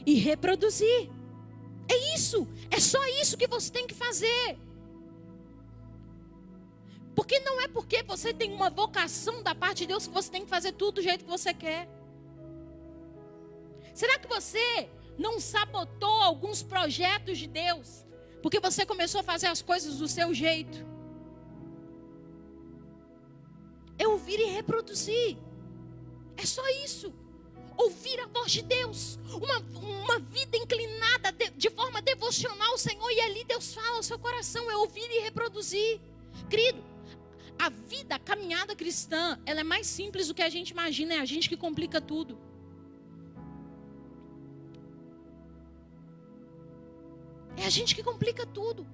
e reproduzir. É isso. É só isso que você tem que fazer. Porque não é porque você tem uma vocação da parte de Deus que você tem que fazer tudo do jeito que você quer. Será que você não sabotou alguns projetos de Deus porque você começou a fazer as coisas do seu jeito? É ouvir e reproduzir. É só isso. Ouvir a voz de Deus. Uma vida inclinada de forma devocional ao Senhor. E ali Deus fala ao seu coração. É ouvir e reproduzir. Querido, a vida, a caminhada cristã, ela é mais simples do que a gente imagina. É a gente que complica tudo. É a gente que complica tudo.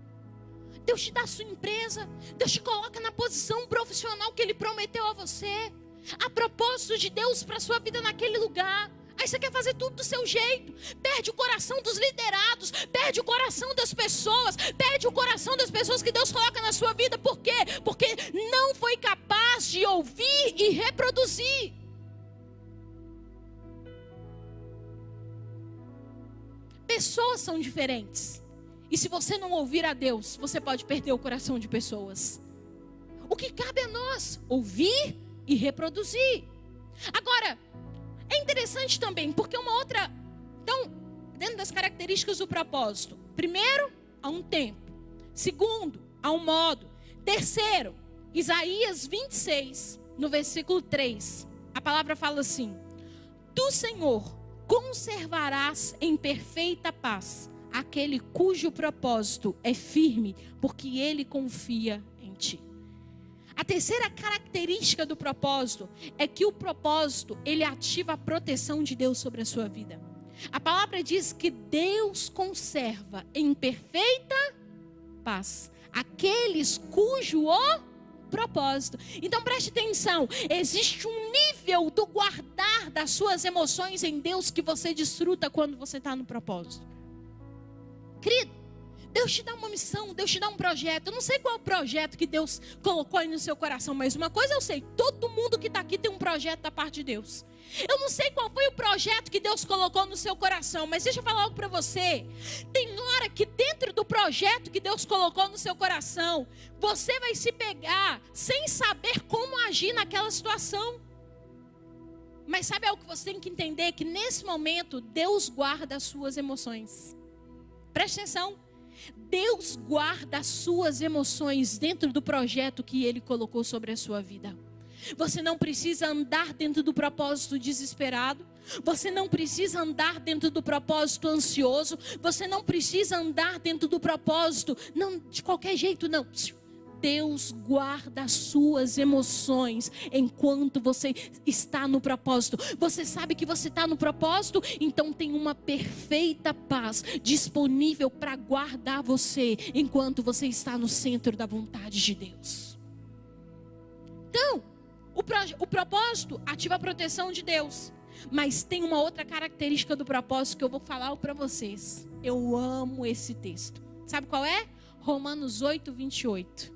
Deus te dá a sua empresa. Deus te coloca na posição profissional que Ele prometeu a você. Há propósito de Deus para a sua vida naquele lugar. Aí você quer fazer tudo do seu jeito. Perde o coração dos liderados. Perde o coração das pessoas. Perde o coração das pessoas que Deus coloca na sua vida. Por quê? Porque não foi capaz de ouvir e reproduzir. Pessoas são diferentes. E se você não ouvir a Deus, você pode perder o coração de pessoas. O que cabe a nós? Ouvir e reproduzir. Agora, é interessante também, porque uma outra... Então, dentro das características do propósito. Primeiro, há um tempo. Segundo, há um modo. Terceiro, Isaías 26, no versículo 3. A palavra fala assim: Tu, Senhor, conservarás em perfeita paz aquele cujo propósito é firme, porque ele confia em ti. A terceira característica do propósito é que o propósito, ele ativa a proteção de Deus sobre a sua vida. A palavra diz que Deus conserva em perfeita paz aqueles cujo propósito. Então preste atenção, existe um nível do guardar das suas emoções em Deus que você desfruta quando você está no propósito. Querido, Deus te dá uma missão, Deus te dá um projeto. Eu não sei qual é o projeto que Deus colocou aí no seu coração, mas uma coisa eu sei, todo mundo que está aqui tem um projeto da parte de Deus. Eu não sei qual foi o projeto que Deus colocou no seu coração, mas deixa eu falar algo para você. Tem hora que dentro do projeto que Deus colocou no seu coração, você vai se pegar sem saber como agir naquela situação. Mas sabe algo que você tem que entender? Que nesse momento Deus guarda as suas emoções. Preste atenção. Deus guarda as suas emoções dentro do projeto que Ele colocou sobre a sua vida. Você não precisa andar dentro do propósito desesperado. Você não precisa andar dentro do propósito ansioso. Você não precisa andar dentro do propósito, não, de qualquer jeito, não. Deus guarda as suas emoções enquanto você está no propósito. Você sabe que você está no propósito, então tem uma perfeita paz disponível para guardar você enquanto você está no centro da vontade de Deus. Então, o propósito ativa a proteção de Deus. Mas tem uma outra característica do propósito que eu vou falar para vocês. Eu amo esse texto. Sabe qual é? Romanos 8, 28.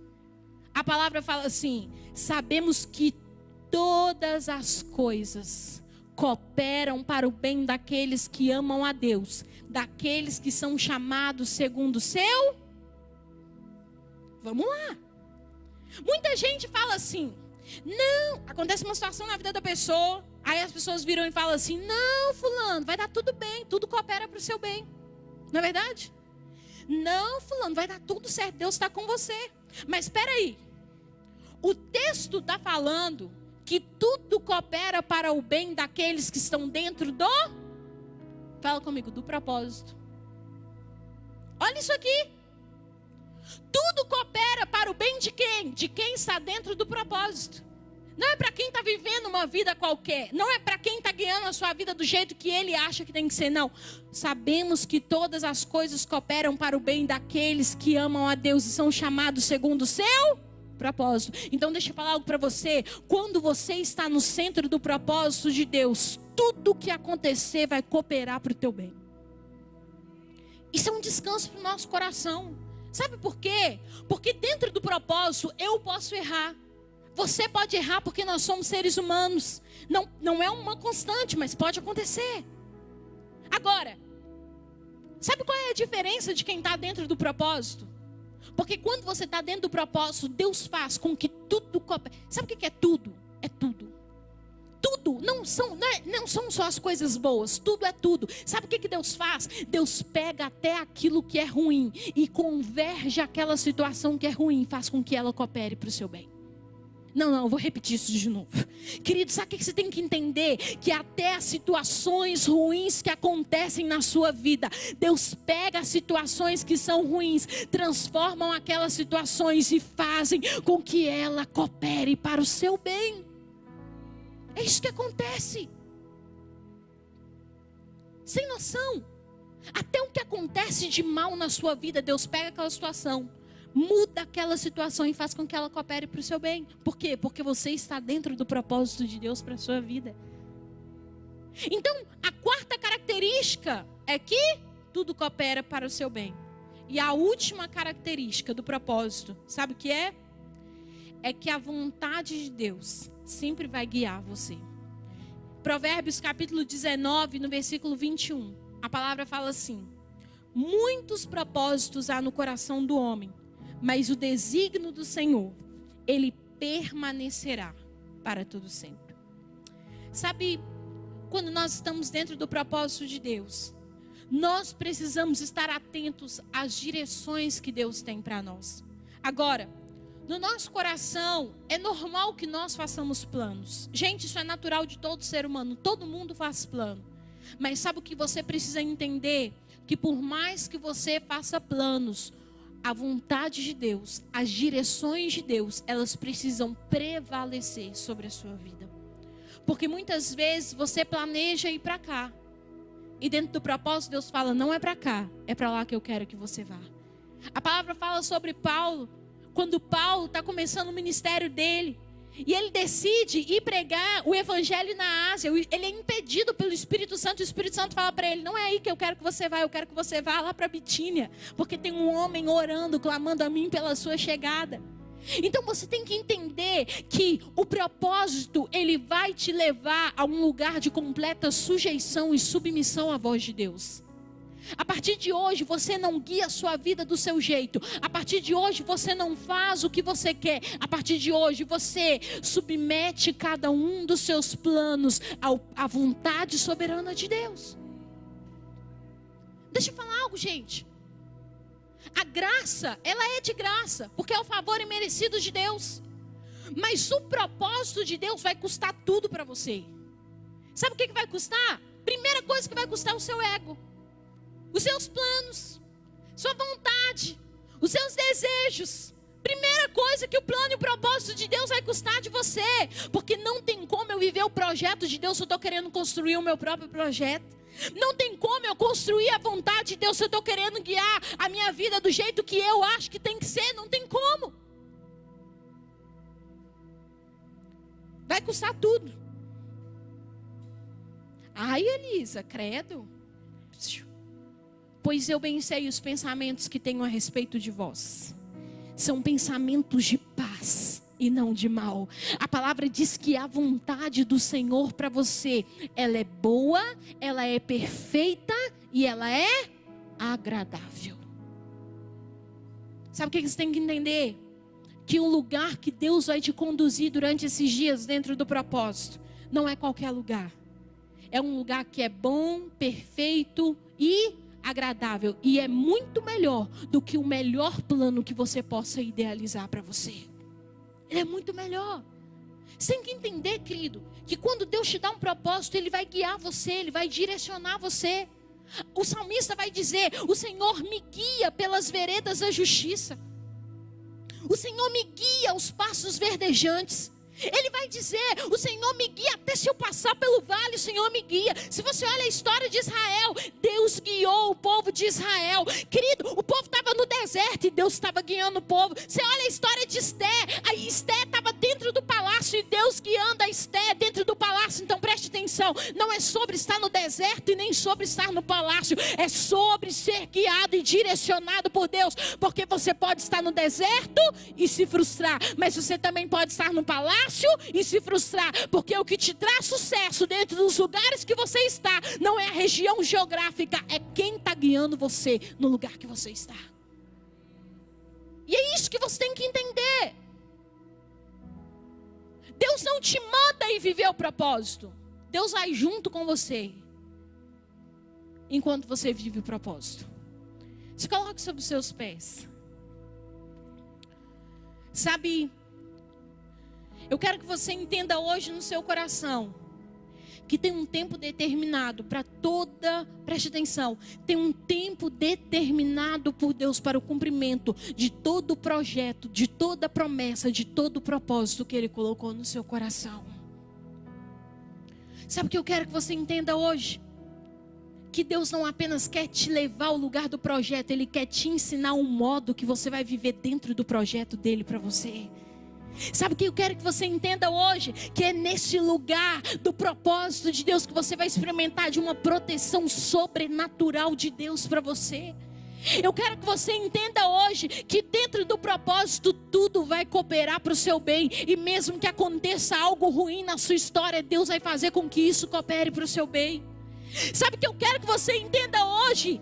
A palavra fala assim: sabemos que todas as coisas cooperam para o bem daqueles que amam a Deus, daqueles que são chamados segundo o seu. Vamos lá. Muita gente fala assim: não, acontece uma situação na vida da pessoa, aí as pessoas viram e falam assim: não, fulano, vai dar tudo bem, tudo coopera para o seu bem. Não é verdade? Não, fulano, vai dar tudo certo, Deus está com você. Mas espera aí, o texto está falando que tudo coopera para o bem daqueles que estão dentro do... Fala comigo, do propósito. Olha isso aqui. Tudo coopera para o bem de quem? De quem está dentro do propósito. Não é para quem está vivendo uma vida qualquer. Não é para quem está guiando a sua vida do jeito que ele acha que tem que ser, não. Sabemos que todas as coisas cooperam para o bem daqueles que amam a Deus e são chamados segundo o seu propósito. Então deixa eu falar algo para você. Quando você está no centro do propósito de Deus, tudo que acontecer vai cooperar para o teu bem. Isso é um descanso para o nosso coração. Sabe por quê? Porque dentro do propósito eu posso errar. Você pode errar porque nós somos seres humanos. Não é uma constante, mas pode acontecer. Agora, sabe qual é a diferença de quem está dentro do propósito? Porque quando você está dentro do propósito, Deus faz com que tudo coopere. Sabe o que é tudo? É tudo. Tudo, não são só as coisas boas, tudo é tudo. Sabe o que Deus faz? Deus pega até aquilo que é ruim e converge aquela situação que é ruim, faz com que ela coopere para o seu bem. Não, eu vou repetir isso de novo. Querido, sabe o que você tem que entender? Que até as situações ruins que acontecem na sua vida, Deus pega as situações que são ruins, transformam aquelas situações e fazem com que ela coopere para o seu bem. É isso que acontece. Sem noção. Até o que acontece de mal na sua vida, Deus pega aquela situação, muda aquela situação e faz com que ela coopere para o seu bem. Por quê? Porque você está dentro do propósito de Deus para a sua vida. Então, a quarta característica é que tudo coopera para o seu bem. E a última característica do propósito, sabe o que é? É que a vontade de Deus sempre vai guiar você. Provérbios capítulo 19, no versículo 21. A palavra fala assim: muitos propósitos há no coração do homem, mas o desígnio do Senhor, ele permanecerá para todo sempre. Sabe, quando nós estamos dentro do propósito de Deus, nós precisamos estar atentos às direções que Deus tem para nós. Agora, no nosso coração, é normal que nós façamos planos. Gente, isso é natural de todo ser humano. Todo mundo faz plano. Mas sabe o que você precisa entender? Que por mais que você faça planos, a vontade de Deus, as direções de Deus, elas precisam prevalecer sobre a sua vida. Porque muitas vezes você planeja ir para cá. E dentro do propósito, Deus fala, não é para cá, é para lá que eu quero que você vá. A palavra fala sobre Paulo. Quando Paulo está começando o ministério dele, e ele decide ir pregar o evangelho na Ásia, ele é impedido pelo Espírito Santo, e o Espírito Santo fala para ele, não é aí que eu quero que você vá, eu quero que você vá lá para Bitínia, porque tem um homem orando, clamando a mim pela sua chegada. Então você tem que entender que o propósito, ele vai te levar a um lugar de completa sujeição e submissão à voz de Deus. A partir de hoje você não guia a sua vida do seu jeito. A partir de hoje você não faz o que você quer. A partir de hoje você submete cada um dos seus planos à vontade soberana de Deus. Deixa eu falar algo, gente. A graça, ela é de graça, porque é o favor imerecido de Deus. Mas o propósito de Deus vai custar tudo para você. Sabe o que vai custar? Primeira coisa que vai custar é o seu ego. Os seus planos, sua vontade, os seus desejos. Primeira coisa que o plano e o propósito de Deus vai custar de você. Porque não tem como eu viver o projeto de Deus se eu estou querendo construir o meu próprio projeto. Não tem como eu construir a vontade de Deus se eu estou querendo guiar a minha vida do jeito que eu acho que tem que ser. Não tem como. Vai custar tudo. Ai, Elisa, credo. Pois eu bem sei os pensamentos que tenho a respeito de vós. São pensamentos de paz e não de mal. A palavra diz que a vontade do Senhor para você, ela é boa, ela é perfeita e ela é agradável. Sabe o que você tem que entender? Que o lugar que Deus vai te conduzir durante esses dias dentro do propósito, não é qualquer lugar. É um lugar que é bom, perfeito e agradável, e é muito melhor do que o melhor plano que você possa idealizar para você. Ele é muito melhor. Você tem que entender, querido, que quando Deus te dá um propósito, Ele vai guiar você, Ele vai direcionar você. O salmista vai dizer, o Senhor me guia pelas veredas da justiça. O Senhor me guia aos passos verdejantes. Ele vai dizer, o Senhor me guia, até se eu passar pelo vale, o Senhor me guia. Se você olha a história de Israel, Deus guiou o povo de Israel. Querido, o povo estava no deserto e Deus estava guiando o povo. Você olha a história de Esté, a Esté estava dentro do palácio e Deus guiando a Esté dentro do palácio. Então preste atenção, não é sobre estar no deserto e nem sobre estar no palácio. É sobre ser guiado e direcionado por Deus. Porque você pode estar no deserto e se frustrar, mas você também pode estar no palácio e se frustrar, porque o que te traz sucesso dentro dos lugares que você está, não é a região geográfica, é quem está guiando você no lugar que você está. E é isso que você tem que entender. Deus não te manda ir viver o propósito. Deus vai junto com você enquanto você vive o propósito. Se coloque sobre os seus pés. Sabe, eu quero que você entenda hoje no seu coração que tem um tempo determinado para preste atenção, tem um tempo determinado por Deus para o cumprimento de todo o projeto, de toda a promessa, de todo o propósito que Ele colocou no seu coração. Sabe o que eu quero que você entenda hoje? Que Deus não apenas quer te levar ao lugar do projeto, Ele quer te ensinar um modo que você vai viver dentro do projeto dEle para você. Sabe o que eu quero que você entenda hoje? Que é nesse lugar do propósito de Deus que você vai experimentar de uma proteção sobrenatural de Deus para você. Eu quero que você entenda hoje que dentro do propósito tudo vai cooperar para o seu bem. E mesmo que aconteça algo ruim na sua história, Deus vai fazer com que isso coopere para o seu bem. Sabe o que eu quero que você entenda hoje?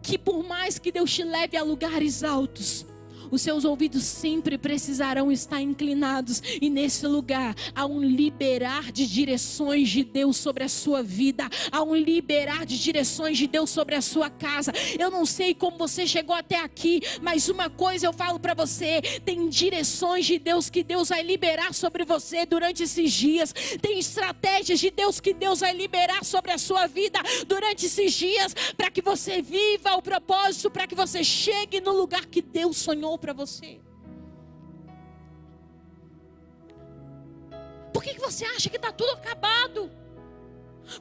que por mais que Deus te leve a lugares altos, os seus ouvidos sempre precisarão estar inclinados. E nesse lugar há um liberar de direções de Deus sobre a sua vida. Há um liberar de direções de Deus sobre a sua casa. Eu não sei como você chegou até aqui, mas uma coisa eu falo para você: tem direções de Deus que Deus vai liberar sobre você durante esses dias. Tem estratégias de Deus que Deus vai liberar sobre a sua vida durante esses dias, para que você viva o propósito, para que você chegue no lugar que Deus sonhou para você. Por que você acha que está tudo acabado?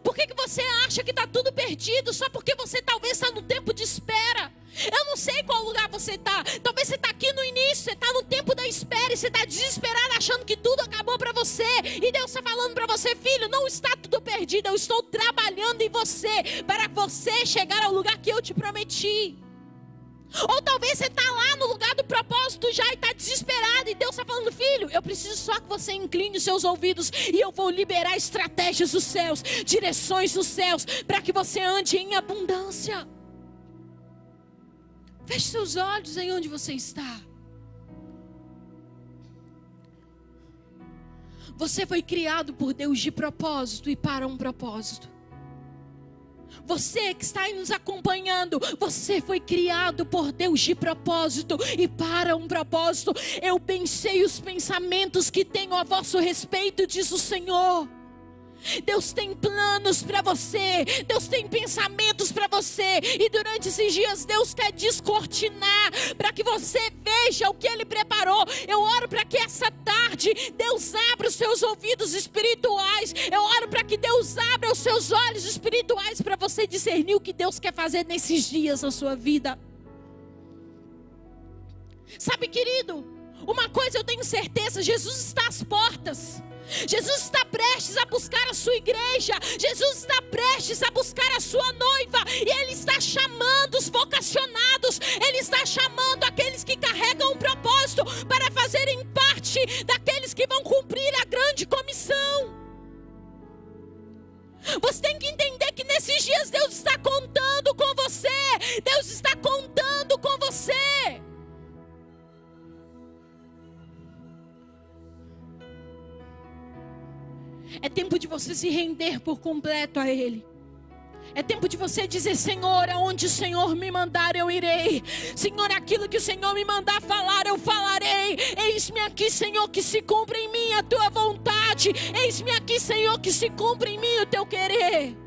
Por que você acha que está tudo perdido? Só porque você talvez está no tempo de espera. Eu não sei qual lugar você está. Talvez você está aqui no início, você está no tempo da espera e você está desesperado, achando que tudo acabou para você. E Deus está falando para você: filho, não está tudo perdido. Eu estou trabalhando em você para você chegar ao lugar que eu te prometi. Ou talvez você está lá no lugar do propósito já e está desesperado, e Deus está falando: filho, eu preciso só que você incline os seus ouvidos, e eu vou liberar estratégias dos céus, direções dos céus, para que você ande em abundância. Feche seus olhos aí onde você está. Você foi criado por Deus de propósito e para um propósito. Você que está aí nos acompanhando, você foi criado por Deus de propósito e para um propósito. Eu pensei os pensamentos que tenho a vosso respeito, diz o Senhor. Deus tem planos para você, Deus tem pensamentos para você, e durante esses dias Deus quer descortinar para que você veja o que Ele preparou. Eu oro para que essa tarde Deus abra os seus ouvidos espirituais. Eu oro para que Deus abra os seus olhos espirituais para você discernir o que Deus quer fazer nesses dias na sua vida. Sabe, querido, uma coisa eu tenho certeza: Jesus está às portas. Jesus está prestes a buscar a sua igreja. Jesus está prestes a buscar a sua noiva. E Ele está chamando os vocacionados. Ele está chamando aqueles que carregam um propósito para fazerem parte daqueles que vão cumprir a grande comissão. Você tem que entender que nesses dias Deus está contando com você. Deus está contando com você. É tempo de você se render por completo a Ele. É tempo de você dizer: Senhor, aonde o Senhor me mandar eu irei. Senhor, aquilo que o Senhor me mandar falar eu falarei. Eis-me aqui, Senhor, que se cumpra em mim a tua vontade. Eis-me aqui, Senhor, que se cumpra em mim o teu querer.